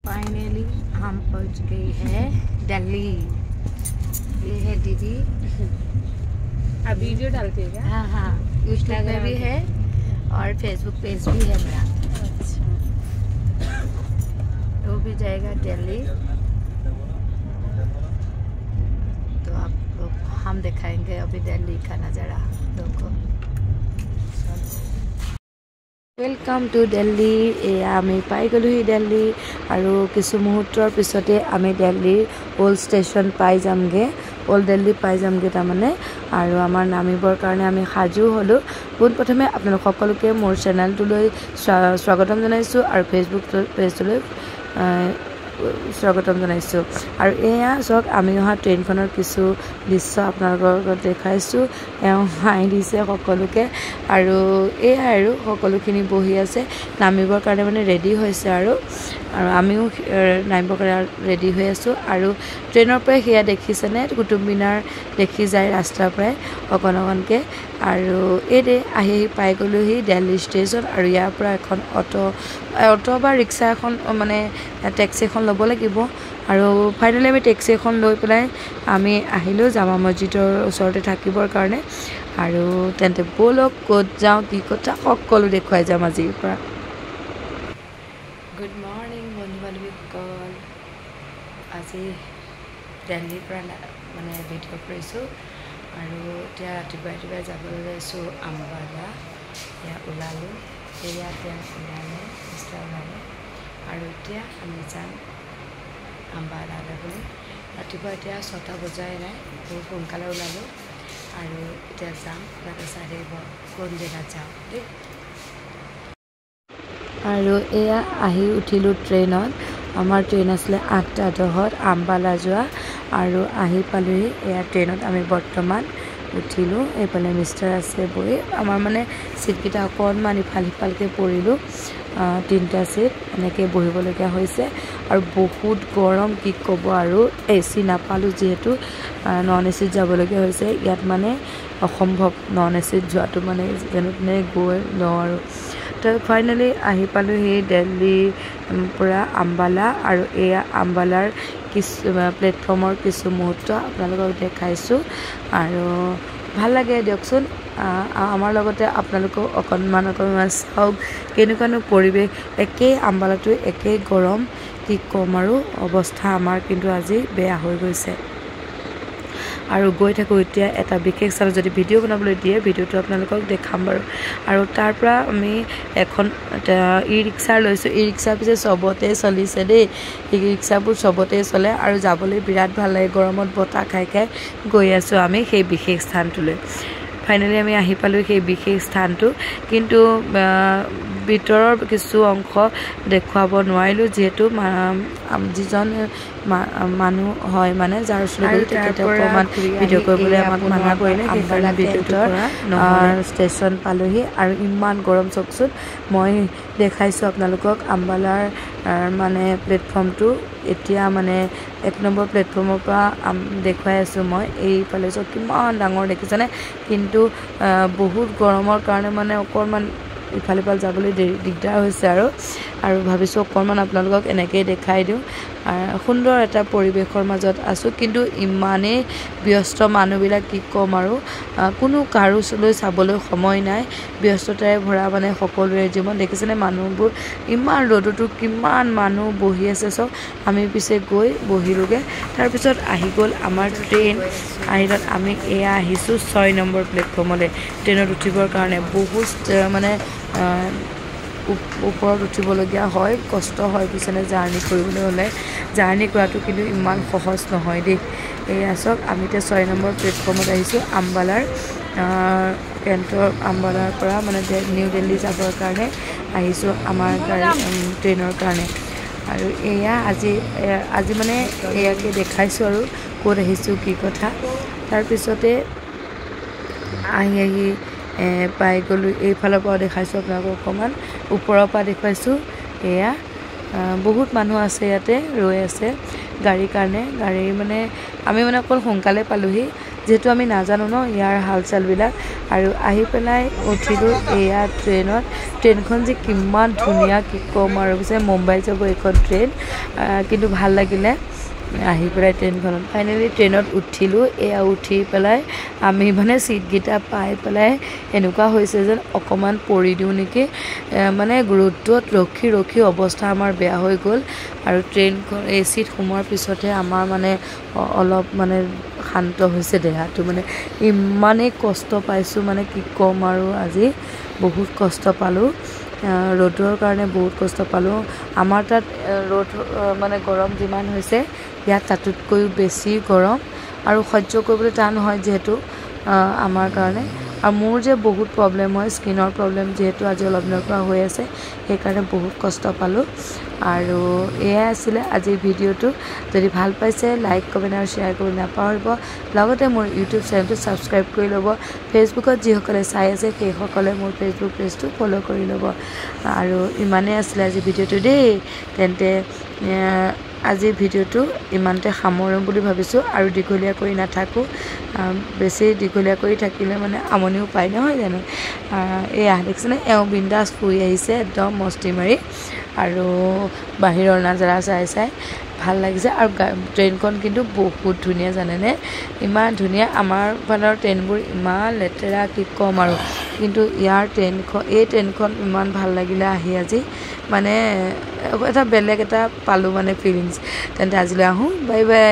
Finally हम पहुंच गए हैं दिल्ली। ये है दीदी। अब वीडियो डालते हैं क्या? हाँ यूट्यूब में भी है और फेसबुक पेज भी है मेरा। अच्छा, वो भी जाएगा दिल्ली, तो आप लोग हम दिखाएंगे अभी दिल्ली का नज़ारा देखो। Welcome to Delhi. एया आमी पाई गलोहि दिल्ली और किछु मुहूर्तर पिछते आमी दिल्ली ओल्ड स्टेशन पाई जामगे, ओल्ड दिल्ली पाई जामगे तारमाने। और आमार नामिबर कारणे आमी साजु हलो। पोन प्रथमे आपनालोक सकलोके मोर चेनेलटोलै स्वागतम जनाइछु और फेसबुक पेजटोलै स्वागतम जनाइछु। और एया चक आमी अहा ट्रेनखনৰ किछु दृश्य आपनालोকৰ देखाइछु। एওঁ हाঁহি दिছে সকলোকে আৰু এয়া আৰু সকলোখিনি বহি আছে নামিবৰ কাৰণে মানে ৰেডি হৈছে আৰু আমিও নামিবৰ কাৰণে ৰেডি হৈ আছো। আৰু ট্ৰেইনৰ পৰা সেয়া দেখিছেনে কুতুব মিনাৰ দেখি যায় ৰাস্তাৰ পৰাই অকণকে। আৰু এই আহি পাই গলোহি দিল্লী ষ্টেচন। আৰু ইয়াৰ পৰা এখন অটো বা ৰিক্সা এখন মানে টেক্সি এখন ল'ব লাগিব। আৰু ফাইনেলি আমি টেক্সি এখন লৈ পেলাই আমি আহিলোঁ জামা মছজিদৰ ওচৰতে থাকিবৰ কাৰণে। আৰু তেন্তে ব'লক ক'ত যাওঁ কি কথা সকলো দেখুৱাই যাম আজিৰ পৰা। গুড মৰ্ণিং বন্ধু বান্ধৱীসকল, আজি দিল্লীৰ পৰা মানে ভিডিঅ' কৰিছোঁ। আৰু এতিয়া ৰাতিপুৱাই যাবলৈ লৈছোঁ আম্বালা। এয়া ওলালোঁ, এয়া এতিয়া ওলালে মিষ্টাৰ ওলালে। আৰু এতিয়া আমি যাম আম্বালা যাবলৈ। ৰাতিপুৱা এতিয়া 6টা বজাই নাই, বহুত সোনকালে ওলালোঁ। আৰু এতিয়া যাম, তাতে চাই থাকিব কোন জেগাত যাওঁ দেই। আৰু এয়া আহি উঠিলোঁ ট্ৰেইনত। আমাৰ ট্ৰেইন আছিলে 8:10 আম্বালা যোৱা। আৰু আহি পালোহি এয়া ট্ৰেইনত আমি বৰ্তমান উঠিলোঁ। এইফালে মিষ্টাৰ আছে বহি, আমাৰ মানে চিটকেইটা অকণমান ইফাল সিফালকৈ পৰিলোঁ। 3টা চিট এনেকৈ বহিবলগীয়া হৈছে। আৰু বহুত গৰম কি ক'ব। আৰু AC নাপালোঁ যিহেতু নন এচিত যাবলগীয়া হৈছে। ইয়াত মানে অসম্ভৱ নন এচিত যোৱাটো, মানে যেনে তেনে গৈ লওঁ আৰু। তো ফাইনেলি আহি পালোঁ সেই দিল্লীৰ পৰা আম্বালা। আৰু এয়া আম্বালাৰ কিছু প্লেটফৰ্মৰ কিছু মুহূৰ্ত আপোনালোকক দেখাইছোঁ। আৰু ভাল লাগে দিয়কচোন। আমাৰ লগতে আপোনালোকেও অকণমান চাওক কেনেকুৱানো পৰিৱেশ। একেই আম্বালাটো একেই গৰম, কি ক'ম আৰু অৱস্থা আমাৰ কিন্তু আজি বেয়া হৈ গৈছে। আৰু গৈ থাকোঁ এতিয়া এটা বিশেষ স্থানত, যদি ভিডিঅ' বনাবলৈ দিয়ে ভিডিঅ'টো আপোনালোকক দেখাম বাৰু। আৰু তাৰ পৰা আমি এখন ই ৰিক্সা লৈছোঁ। ই ৰিক্সা পিছে চবতে চলিছে দেই, ই ৰিক্সাবোৰ চবতে চলে। আৰু যাবলৈ বিৰাট ভাল লাগে, গৰমত বতাহ খাই গৈ আছোঁ আমি সেই বিশেষ স্থানটোলৈ। ফাইনেলি আমি আহি পালোঁ সেই বিশেষ স্থানটো, কিন্তু ভিতৰৰ কিছু অংশ দেখুৱাব নোৱাৰিলোঁ যিহেতু যিজন মানুহ হয় মানে যাৰ ওচৰত তেখেতে অকণমান ভিডিঅ' কৰিবলৈ আমাক মানা কৰিলে। সেইকাৰণে ভিডিঅ'টোৰ ষ্টেচন পালোহি। আৰু ইমান গৰম চাওকচোন। মই দেখাইছোঁ আপোনালোকক আম্বালাৰ মানে প্লেটফৰ্মটো। এতিয়া মানে 1 নম্বৰ প্লেটফৰ্মৰ পৰা দেখুৱাই আছোঁ মই। এইফালে চব কিমান ডাঙৰ দেখিছেনে। কিন্তু বহুত গৰমৰ কাৰণে মানে অকণমান ইফাল সিফাল যাবলৈ দিগদাৰ হৈছে। আৰু ভাবিছোঁ অকণমান আপোনালোকক এনেকৈয়ে দেখাই দিওঁ। সুন্দৰ এটা পৰিৱেশৰ মাজত আছোঁ, কিন্তু ইমানেই ব্যস্ত মানুহবিলাক কি ক'ম আৰু। কোনো কাৰোলৈ চাবলৈ সময় নাই, ব্যস্ততাৰে ভৰা মানে সকলোৰে জীৱন। দেখিছেনে মানুহবোৰ ইমান ৰ'দতো কিমান মানুহ বহি আছে চব। আমি পিছে গৈ বহিলোগৈ। তাৰপিছত আহি গ'ল আমাৰ ট্ৰেইন। আহিলত আমি এয়া আহিছোঁ 6 নম্বৰ প্লেটফৰ্মলৈ ট্ৰেইনত উঠিবৰ কাৰণে। বহুত মানে ওপৰত উঠিবলগীয়া হয়, কষ্ট হয় পিছনে জাৰ্ণি কৰিবলৈ হ'লে। জাৰ্ণি কৰাটো কিন্তু ইমান সহজ নহয় দেই। এয়া চাওক আমি এতিয়া 6 নম্বৰ প্লেটফৰ্মত আহিছোঁ আম্বালাৰ আম্বালাৰ পৰা মানে নিউ দিল্লী যাবৰ কাৰণে আহিছোঁ আমাৰ ট্ৰেইনৰ কাৰণে। আৰু এয়া আজি মানে এয়াকে দেখাইছোঁ আৰু ক'ত আহিছোঁ কি কথা। তাৰপিছতে আহি পাই গ'লোঁ। এইফালৰ পৰা দেখাইছোঁ আপোনালোকক অকণমান, ওপৰৰ পৰা দেখুৱাইছোঁ। এয়া বহুত মানুহ আছে ইয়াতে ৰৈ আছে গাড়ীৰ কাৰণে। গাড়ী মানে আমি মানে অকল সোনকালে পালোহি। যেহেতু আমি নাজানো ন ইয়াৰ হালচালবিলাক আৰু আহি পেলাই উঠিলোঁ এয়া ট্ৰেইনত ট্ৰেইনখন যে কিমান ধুনীয়া কি ক'ম আৰু পিছে মুম্বাই যাব এইখন ট্ৰেইন কিন্তু ভাল লাগিলে আহি পেলাই ট্ৰেইনখনত ফাইনেলি ট্ৰেইনত উঠিলোঁ এয়া উঠি পেলাই আমি মানে ছিটকেইটা পাই পেলাই এনেকুৱা হৈছে যেন অকণমান পৰি দিওঁ নেকি মানে ৰ'দত ৰখি ৰখি অৱস্থা আমাৰ বেয়া হৈ গ'ল আৰু ট্ৰেইনখন এচিত সোমোৱাৰ পিছতহে আমাৰ মানে অলপ মানে শান্ত হৈছে দেহাটো মানে ইমানেই কষ্ট পাইছোঁ মানে কি ক'ম আৰু আজি বহুত কষ্ট পালোঁ ৰ'দৰ কাৰণে বহুত কষ্ট পালোঁ আমাৰ তাত ৰ'দ মানে গৰম যিমান হৈছে ইয়াত তাতোতকৈও বেছি গৰম আৰু সহ্য কৰিবলৈ টান হয় যিহেতু আমাৰ কাৰণে আৰু মোৰ যে বহুত প্ৰব্লেম হয় স্কিনৰ প্ৰব্লেম যিহেতু আজি অলপ দিনৰ পৰা হৈ আছে সেইকাৰণে বহুত কষ্ট পালোঁ আৰু এয়াই আছিলে আজিৰ ভিডিঅ'টো যদি ভাল পাইছে লাইক কমেণ্ট আৰু শ্বেয়াৰ কৰি নাপাহৰিব লগতে মোৰ ইউটিউব চেনেলটো ছাবস্ক্ৰাইব কৰি ল'ব ফেচবুকত যিসকলে চাই আছে সেইসকলে মোৰ ফেচবুক পেজটো ফ'ল' কৰি ল'ব আৰু ইমানেই আছিলে আজি ভিডিঅ'টো দেই তেন্তে আজিৰ ভিডিঅ'টো ইমানতে সামৰিম বুলি ভাবিছোঁ আৰু দীঘলীয়া কৰি নাথাকোঁ বেছি দীঘলীয়া কৰি থাকিলে মানে আমনিও পায় নহয় জানো এয়া দেখিছেনে এওঁ বিন্দাছ ফুৰি আহিছে একদম মস্তি মাৰি আৰু বাহিৰৰ নাজাৰা চাই চাই ভাল লাগিছে আৰু ট্ৰেইনখন কিন্তু বহুত ধুনীয়া জানেনে ইমান ধুনীয়া আমাৰ ফালৰ ট্ৰেইনবোৰ ইমান লেতেৰা কি ক'ম আৰু কিন্তু ইয়াৰ এই ট্ৰেইনখন ইমান ভাল লাগিলে আহি আজি মানে এটা বেলেগ এটা পালোঁ মানে ফিলিংছ তেন্তে আজিলৈ আহোঁ বাই বাই